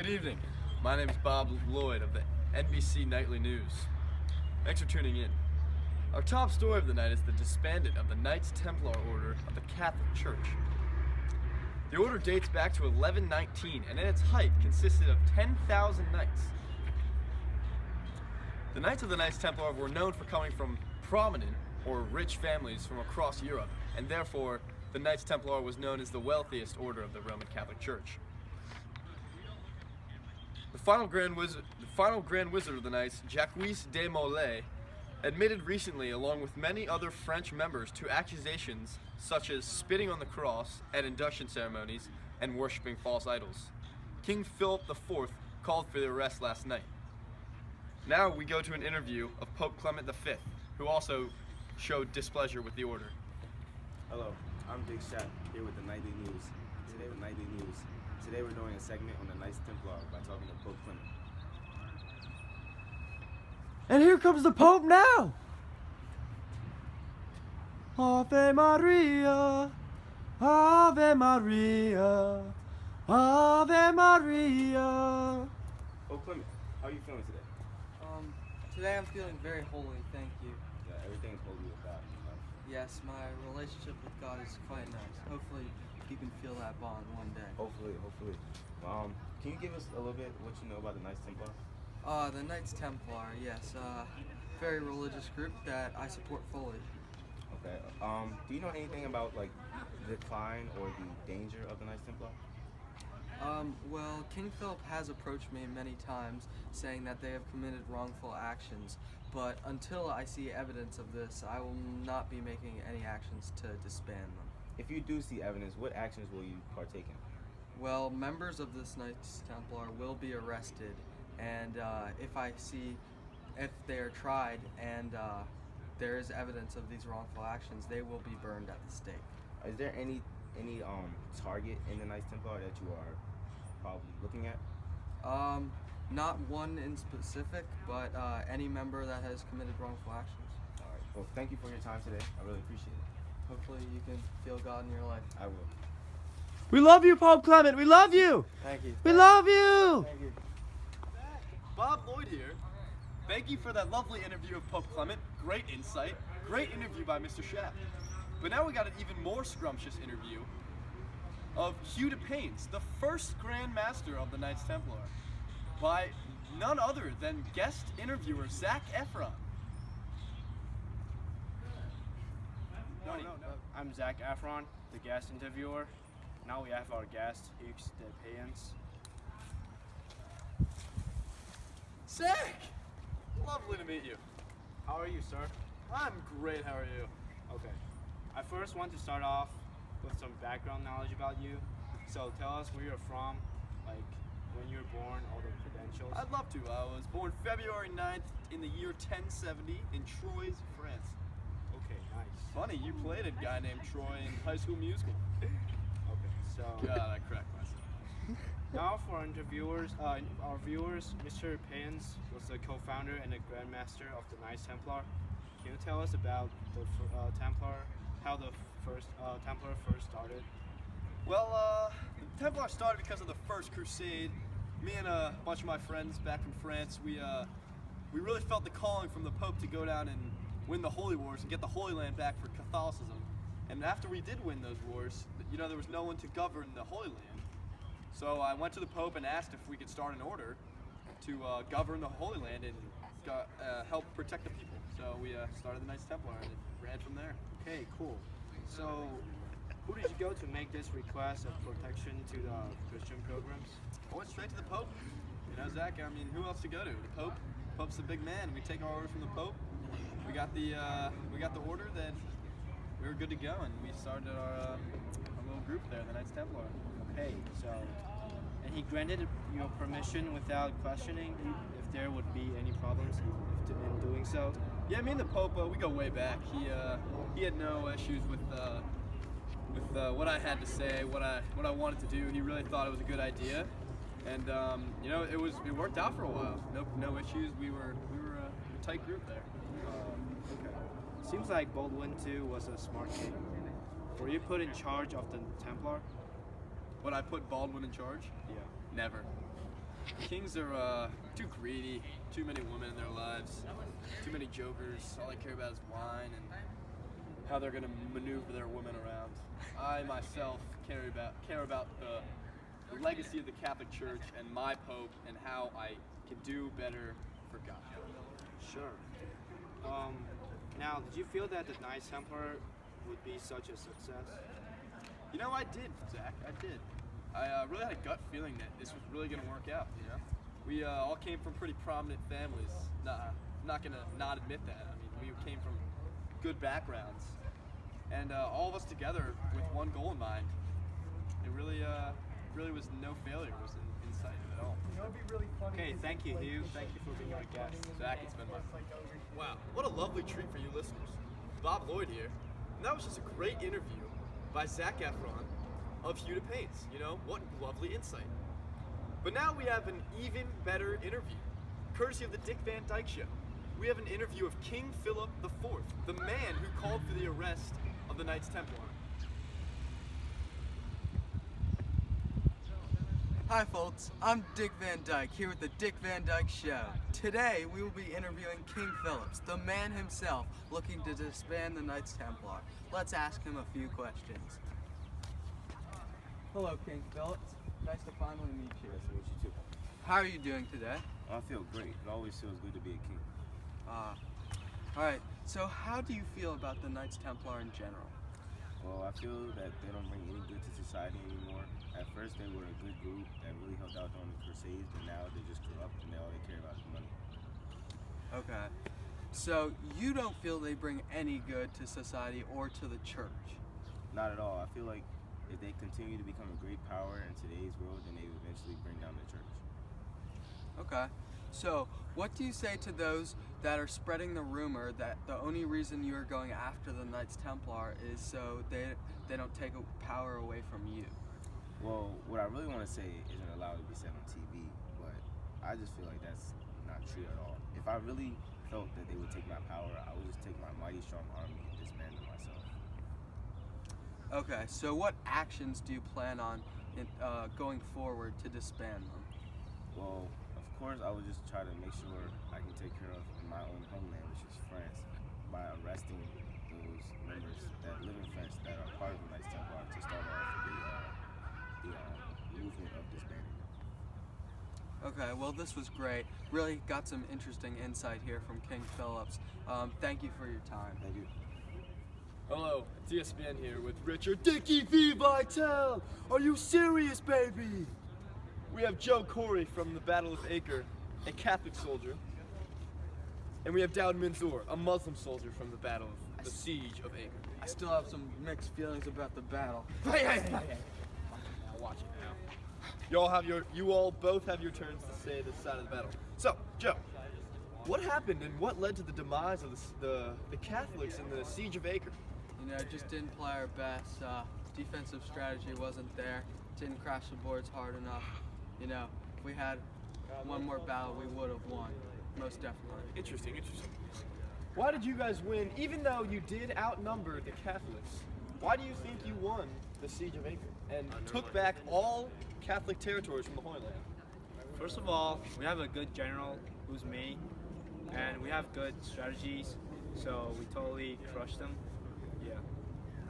Good evening. My name is Bob Lloyd of the NBC Nightly News. Thanks for tuning in. Our top story of the night is the disbandment of the Knights Templar Order of the Catholic Church. The order dates back to 1119 and in its height consisted of 10,000 knights. The Knights of the Knights Templar were known for coming from prominent or rich families from across Europe, and therefore the Knights Templar was known as the wealthiest order of the Roman Catholic Church. The final Grand Wizard of the Knights, Jacques de Molay, admitted recently, along with many other French members, to accusations such as spitting on the cross at induction ceremonies and worshipping false idols. King Philip IV called for the arrest last night. Now we go to an interview of Pope Clement V, who also showed displeasure with the order. Hello, I'm Big Shot here with the Nightly News. Today we're doing a segment on the Knights Templar by talking to Pope Clement. And here comes the Pope now! Ave Maria, Ave Maria, Ave Maria. Pope Clement, how are you feeling today? Today I'm feeling very holy, thank you. Yeah, everything is holy with God. Yes, my relationship with God is quite nice. Hopefully you can feel that bond one day. Hopefully. Can you give us a little bit what you know about the Knights Templar? The Knights Templar, yes. Very religious group that I support fully. Okay. Do you know anything about like the decline or the danger of the Knights Templar? Well, King Philip has approached me many times saying that they have committed wrongful actions, but until I see evidence of this, I will not be making any actions to disband them. If you do see evidence, what actions will you partake in? Well, members of this Knights Templar will be arrested, and if they are tried and there is evidence of these wrongful actions, they will be burned at the stake. Is there any target in the Knights Templar that you are probably looking at? Not one in specific, but any member that has committed wrongful actions. All right. Well, thank you for your time today. I really appreciate it. Hopefully you can feel God in your life. I will. We love you, Pope Clement. We love you. Thank you. We love you. Thank you. Bob Lloyd here. Thank you for that lovely interview of Pope Clement. Great insight. Great interview by Mr. Schaff. But now we got an even more scrumptious interview of Hugh de Paynes, the first Grand Master of the Knights Templar, by none other than guest interviewer Zac Efron. No. I'm Zac Efron, the guest interviewer. Now we have our guest, Hugh de Paynes. Zac! Lovely to meet you. How are you, sir? I'm great, how are you? Okay. I first want to start off with some background knowledge about you. So tell us where you're from, like when you were born, all the credentials. I'd love to. I was born February 9th in the year 1070 in Troyes, France. Okay, nice. Funny, you played a guy named Troy in High School Musical. Okay, so God, I cracked myself. now for our viewers, Mr. Paynes was the co-founder and the Grand Master of the Knights Templar. Can you tell us about the Templar, how the first Templar first started? Well, the Templar started because of the First Crusade. Me and a bunch of my friends back from France, we really felt the calling from the Pope to go down and win the Holy Wars and get the Holy Land back for Catholicism. And after we did win those wars, there was no one to govern the Holy Land. So I went to the Pope and asked if we could start an order to govern the Holy Land and help protect the people. So we started the Knights Templar and it ran from there. Okay, cool. So who did you go to make this request of protection to the Christian pilgrims? I went straight to the Pope. Zac, I mean, who else to go to? The Pope. Pope's the big man. We take our orders from the Pope. We got the order, then we were good to go, and we started our little group there, the Knights Templar. Okay, so and he granted your permission without questioning if there would be any problems in doing so. Yeah, me and the Pope, we go way back. He had no issues with what I had to say, what I wanted to do. He really thought it was a good idea, and it worked out for a while. No issues. We were a tight group there. Okay. Seems like Baldwin II was a smart king. Were you put in charge of the Templar? Would I put Baldwin in charge? Yeah. Never. Kings are too greedy, too many women in their lives, too many jokers. All they care about is wine and how they're gonna maneuver their women around. I myself care about the legacy of the Catholic Church and my Pope and how I can do better for God. Sure. Now, did you feel that the Knights Templar would be such a success? You know, I did, Zach. I did. I really had a gut feeling that this was really going to work out. You know, we all came from pretty prominent families. Nah, I'm not going to not admit that. I mean, we came from good backgrounds, and all of us together with one goal in mind. It really was no failure. It was in sight at all. Okay, thank you, Hugh. Thank you for being our guest. Zach, it's been my pleasure. Wow, what a lovely treat for you listeners. Bob Lloyd here, and that was just a great interview by Zac Efron of Hugh DePaints. You know, what lovely insight. But now we have an even better interview, courtesy of the Dick Van Dyke Show. We have an interview of King Philip IV, the man who called for the arrest of the Knights Templar. Hi folks, I'm Dick Van Dyke here with the Dick Van Dyke Show. Today we will be interviewing King Phillips, the man himself looking to disband the Knights Templar. Let's ask him a few questions. Hello King Phillips, nice to finally meet you. Nice to meet you too. How are you doing today? I feel great. It always feels good to be a king. Alright, so how do you feel about the Knights Templar in general? Well, I feel that they don't bring any good to society anymore. At first, they were a good group that really helped out during the Crusades, but now they're just corrupt and all they care about is money. Okay, so you don't feel they bring any good to society or to the church? Not at all. I feel like if they continue to become a great power in today's world, then they will eventually bring down the church. Okay, so what do you say to those that are spreading the rumor that the only reason you're going after the Knights Templar is so they don't take power away from you? Well, what I really want to say isn't allowed to be said on TV, but I just feel like that's not true at all. If I really felt that they would take my power, I would just take my mighty strong army and disband them myself. Okay, so what actions do you plan on going forward to disband them? Well, of course, I would just try to make sure I can take care of my own homeland, which is France, by arresting those members that live in France that are part of the Knights Templar to start off the movement of disbanding. Okay, well this was great. Really got some interesting insight here from King Phillips. Thank you for your time. Thank you. Hello, it's ESPN here with Richard Dickie V. Vitale. Are you serious, baby? We have Joe Corey from the Battle of Acre, a Catholic soldier. And we have Dowd Manzoor, a Muslim soldier from the Battle of the Siege of Acre. I still have some mixed feelings about the battle. Hey. Now watch it now. You all both have your turns to say the side of the battle. So, Joe, what happened and what led to the demise of the Catholics in the Siege of Acre? You know, just didn't play our best. Defensive strategy wasn't there. Didn't crash the boards hard enough. You know, if we had one more battle, we would have won. Most definitely. Interesting. Why did you guys win, even though you did outnumber the Catholics? Why do you think you won the Siege of Acre and took back all Catholic territories from the Holy Land? First of all, we have a good general who's me, and we have good strategies, so we totally crushed them. Yeah.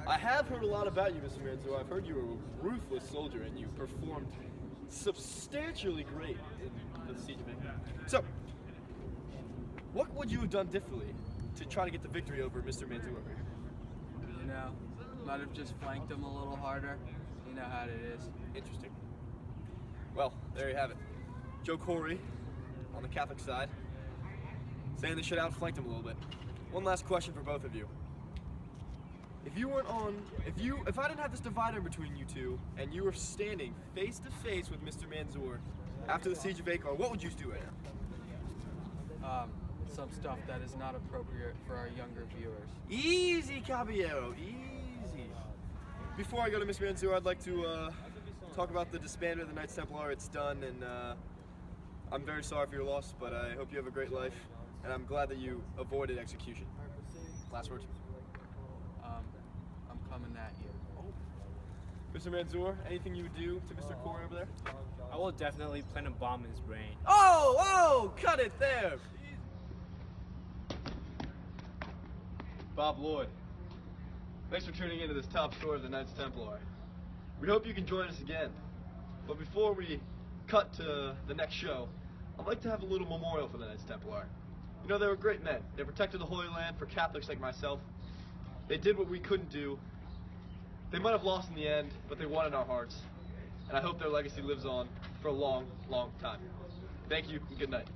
I have heard a lot about you, Mr. Manzo. I've heard you were a ruthless soldier and you performed substantially great in the Siege of Acre. So, what would you have done differently to try to get the victory over Mr. Manzoor? You know, might have just flanked them a little harder. You know how it is. Interesting. Well, there you have it. Joe Corey, on the Catholic side, saying they should outflank him a little bit. One last question for both of you. If I didn't have this divider between you two, and you were standing face to face with Mr. Manzoor after the Siege of Acre, what would you do right now? Some stuff that is not appropriate for our younger viewers. Easy, Caballero, easy. Before I go to Mr. Manzoor, I'd like to talk about the disbandment of the Knights Templar. It's done, and I'm very sorry for your loss, but I hope you have a great life, and I'm glad that you avoided execution. Last words. I'm coming at you. Mr. Manzoor, anything you would do to Mr. Corey over there? I will definitely plant a bomb in his brain. Oh, cut it there. Bob Lloyd, thanks for tuning into this top story of the Knights Templar. We hope you can join us again. But before we cut to the next show, I'd like to have a little memorial for the Knights Templar. You know, they were great men. They protected the Holy Land for Catholics like myself. They did what we couldn't do. They might have lost in the end, but they won in our hearts. And I hope their legacy lives on for a long, long time. Thank you, and good night.